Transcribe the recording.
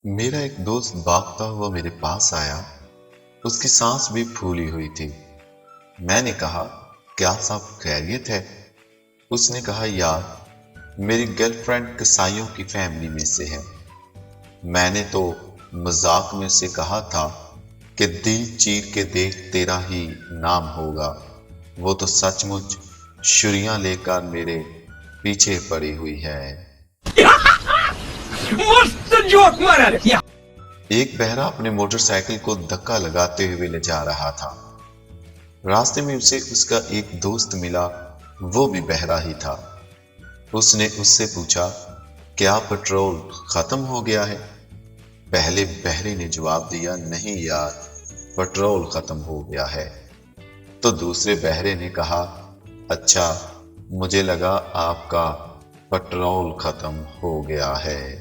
मेरा एक दोस्त भागता हुआ मेरे पास आया। उसकी सांस भी फूली हुई थी। मैंने कहा, क्या सब खैरियत है? उसने कहा, यार मेरी गर्लफ्रेंड कसाईयों की फैमिली में से है। मैंने तो मजाक में उसे कहा था कि दिल चीर के देख तेरा ही नाम होगा। वो तो सचमुच छुरियां लेकर मेरे पीछे पड़ी हुई है। मस्त जोक मारा रे। एक बहरा अपने मोटरसाइकिल को धक्का लगाते हुए ले जा रहा था। रास्ते में उसे उसका एक दोस्त मिला, वो भी बहरा ही था। उसने उससे पूछा, क्या पेट्रोल खत्म हो गया है? पहले बहरे ने जवाब दिया, नहीं यार, पेट्रोल खत्म हो गया है। तो दूसरे बहरे ने कहा, अच्छा, मुझे लगा आपका पेट्रोल खत्म हो गया है।